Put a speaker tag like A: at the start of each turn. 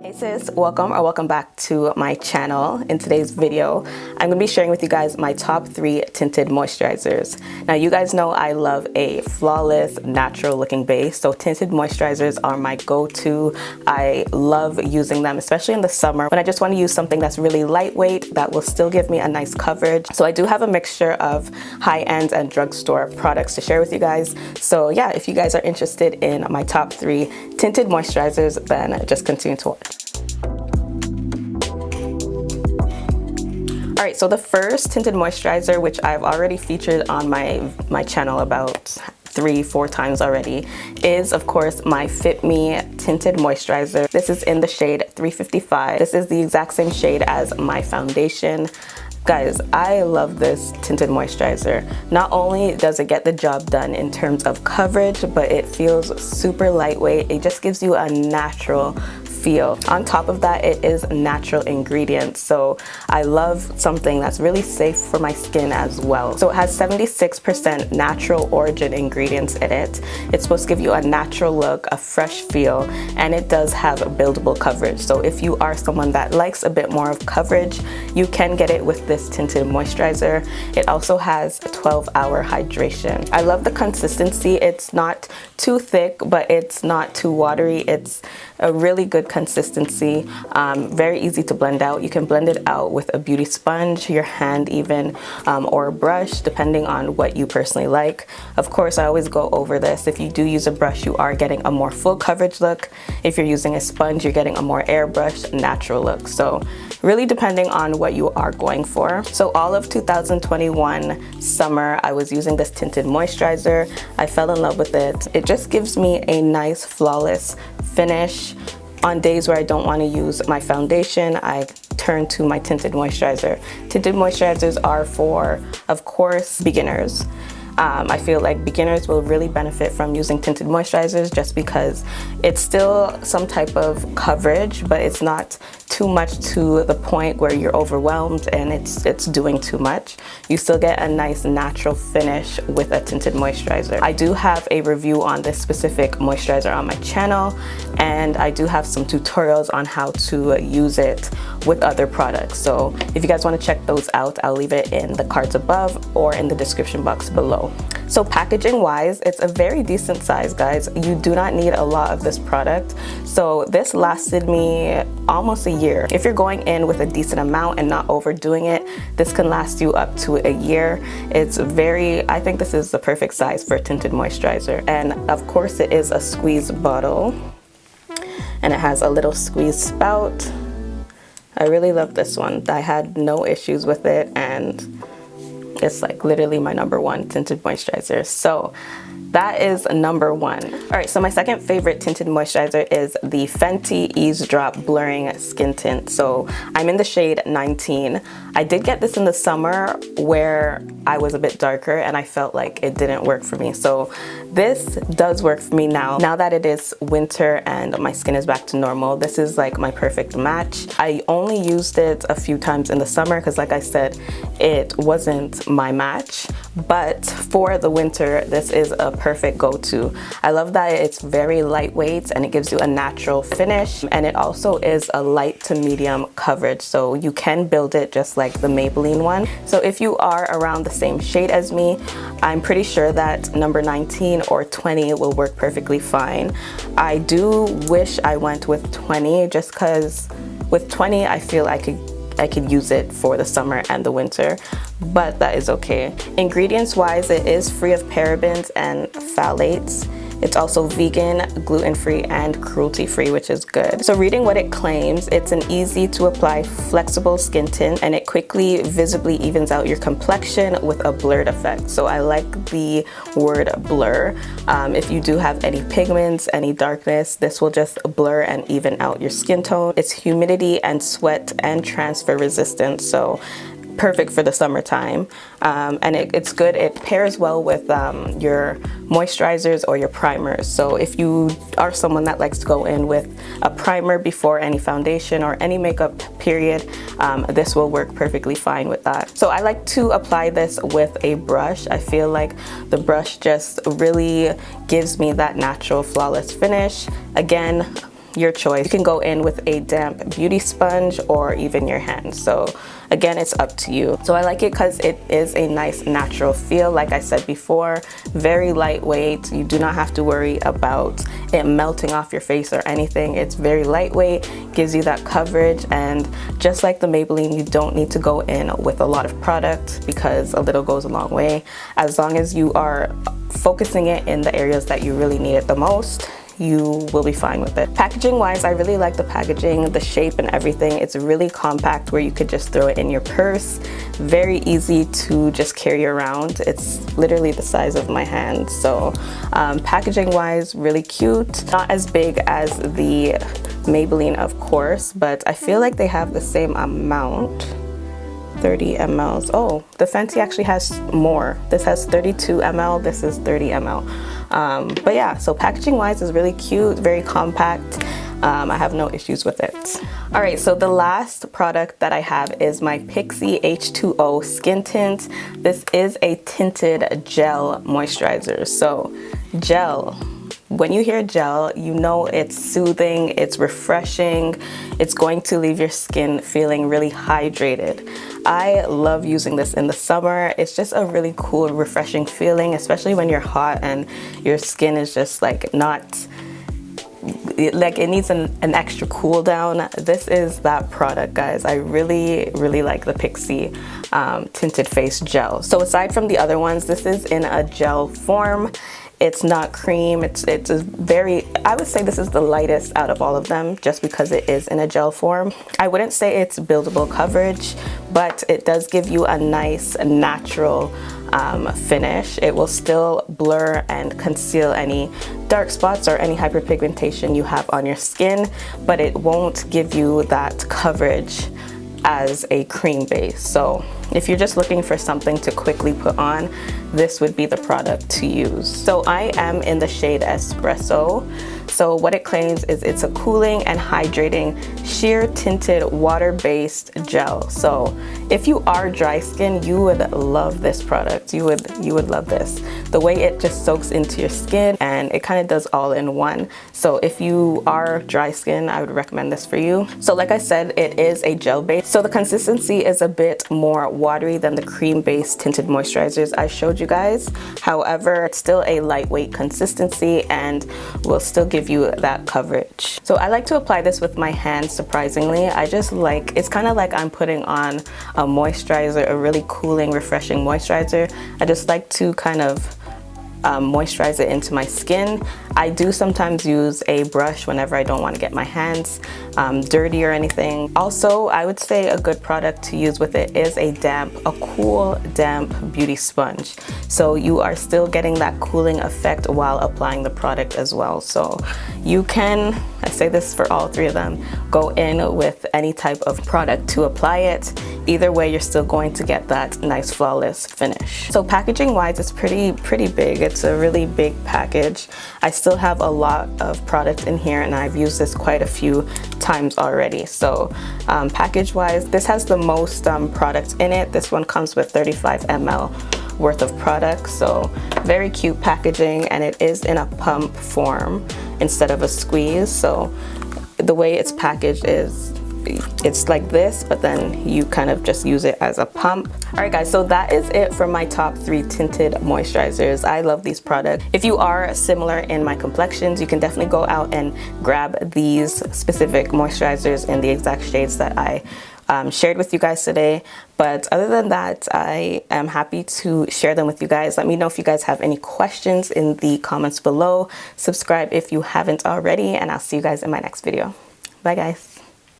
A: Hey sis, welcome back to my channel. In today's video, I'm going to be sharing with you guys my top 3 tinted moisturizers. Now you guys know I love a flawless, natural looking base, so tinted moisturizers are my go-to. I love using them, especially in the summer when I just want to use something that's really lightweight that will still give me a nice coverage. So I do have a mixture of high-end and drugstore products to share with you guys. So yeah, if you guys are interested in my top 3 tinted moisturizers, then just continue to watch. Alright, so the first tinted moisturizer, which I've already featured on my channel about 3-4 times already, is of course my Fit Me Tinted Moisturizer. This is in the shade 355. This is the exact same shade as my foundation. Guys, I love this tinted moisturizer. Not only does it get the job done in terms of coverage, but it feels super lightweight. It just gives you a natural feel. On top of that, it is natural ingredients, so I love something that's really safe for my skin as well. So it has 76% natural origin ingredients in it. It's supposed to give you a natural look, a fresh feel, and it does have buildable coverage. So if you are someone that likes a bit more of coverage, you can get it with this tinted moisturizer. It also has 12-hour hydration. I love the consistency. It's not too thick, but it's not too watery. It's a really good consistency, very easy to blend out. You can blend it out with a beauty sponge, your hand even, or a brush, depending on what you personally like. Of course, I always go over this. If you do use a brush, you are getting a more full coverage look. If you're using a sponge, you're getting a more airbrushed, natural look. So really depending on what you are going for. So all of 2021 summer, I was using this tinted moisturizer. I fell in love with it. It just gives me a nice, flawless finish. On days where I don't want to use my foundation, I turn to my tinted moisturizer. Tinted moisturizers are for, of course, beginners. I feel like beginners will really benefit from using tinted moisturizers just because it's still some type of coverage, but it's not too much to the point where you're overwhelmed and it's doing too much. You still get a nice natural finish with a tinted moisturizer. I do have a review on this specific moisturizer on my channel, and I do have some tutorials on how to use it with other products. So if you guys want to check those out, I'll leave it in the cards above or in the description box below. So packaging wise, it's a very decent size, guys. You do not need a lot of this product. So this lasted me almost a year. If you're going in with a decent amount and not overdoing it, this can last you up to a year. It's I think this is the perfect size for a tinted moisturizer. And of course it is a squeeze bottle, and it has a little squeeze spout. I really love this one. I had no issues with it, and it's like literally my #1 tinted moisturizer. So that is number 1. All right, so my second favorite tinted moisturizer is the Fenty Eavesdrop Blurring Skin Tint. So I'm in the shade 19. I did get this in the summer where I was a bit darker and I felt like it didn't work for me. So this does work for me now that it is winter and my skin is back to normal. This is like my perfect match. I only used it a few times in the summer because, like I said, it wasn't my match. But for the winter, this is a perfect go-to. I love that it's very lightweight and it gives you a natural finish, and it also is a light to medium coverage, so you can build it just like the Maybelline one. So if you are around the same shade as me, I'm pretty sure that number 19 or 20 will work perfectly fine. I do wish I went with 20 just because with 20 I feel I could use it for the summer and the winter, but that is okay. Ingredients wise, it is free of parabens and phthalates. It's also vegan, gluten-free, and cruelty-free, which is good. So reading what it claims, it's an easy to apply flexible skin tint, and it quickly visibly evens out your complexion with a blurred effect. So I like the word blur. If you do have any pigments, any darkness, this will just blur and even out your skin tone. It's humidity and sweat and transfer resistant, so perfect for the summertime. And it's good. It pairs well with your moisturizers or your primers. So if you are someone that likes to go in with a primer before any foundation or any makeup period, this will work perfectly fine with that. So I like to apply this with a brush. I feel like the brush just really gives me that natural flawless finish. Again, your choice. You can go in with a damp beauty sponge or even your hands. So again, it's up to you. So I like it because it is a nice natural feel. Like I said before, very lightweight. You do not have to worry about it melting off your face or anything. It's very lightweight, gives you that coverage, and just like the Maybelline, you don't need to go in with a lot of product because a little goes a long way. As long as you are focusing it in the areas that you really need it the most, you will be fine with it. Packaging wise, I really like the packaging, the shape and everything. It's really compact where you could just throw it in your purse. Very easy to just carry around. It's literally the size of my hand. So packaging wise, really cute. Not as big as the Maybelline, of course, but I feel like they have the same amount. 30 mls. Oh, the Fenty actually has more. This has 32 ml, this is 30 ml. But yeah, so packaging wise is really cute, very compact. I have no issues with it. All right, so the last product that I have is my Pixi H2O Skin Tint. This is a tinted gel moisturizer. So gel, when you hear gel, you know it's soothing, it's refreshing, it's going to leave your skin feeling really hydrated. I love using this in the summer. It's just a really cool, refreshing feeling, especially when you're hot and your skin is just like not, like it needs an extra cool down. This is that product, guys. I really like the Pixi Tinted Face Gel. So aside from the other ones, this is in a gel form. It's not cream. It's a very, I would say this is the lightest out of all of them just because it is in a gel form. I wouldn't say it's buildable coverage, but it does give you a nice natural finish. It will still blur and conceal any dark spots or any hyperpigmentation you have on your skin, but it won't give you that coverage as a cream base. So if you're just looking for something to quickly put on, this would be the product to use. So I am in the shade Espresso. So what it claims is it's a cooling and hydrating sheer tinted water-based gel. So if you are dry skin, you would love this product. You would love this. The way it just soaks into your skin and it kind of does all in one. So if you are dry skin, I would recommend this for you. So like I said, it is a gel base. So the consistency is a bit more watery than the cream-based tinted moisturizers I showed you guys. However, it's still a lightweight consistency and will still give you that coverage. So I like to apply this with my hands, surprisingly. I just like, it's kind of like I'm putting on a moisturizer, a really cooling, refreshing moisturizer. I just like to kind of moisturize it into my skin. I do sometimes use a brush whenever I don't want to get my hands dirty or anything. Also, I would say a good product to use with it is a cool damp beauty sponge. So you are still getting that cooling effect while applying the product as well. So you can, I say this for all three of them, go in with any type of product to apply it. Either way, you're still going to get that nice flawless finish. So packaging wise, it's pretty big. It's a really big package. I still have a lot of products in here and I've used this quite a few times already. So package wise, this has the most products in it. This one comes with 35 ml worth of products. So very cute packaging, and it is in a pump form instead of a squeeze. So the way it's packaged is it's like this, but then you kind of just use it as a pump. All right guys, so that is it for my top 3 tinted moisturizers. I love these products. If you are similar in my complexions, you can definitely go out and grab these specific moisturizers in the exact shades that I shared with you guys today. But other than that, I am happy to share them with you guys. Let me know if you guys have any questions in the comments below. Subscribe if you haven't already, and I'll see you guys in my next video. Bye guys.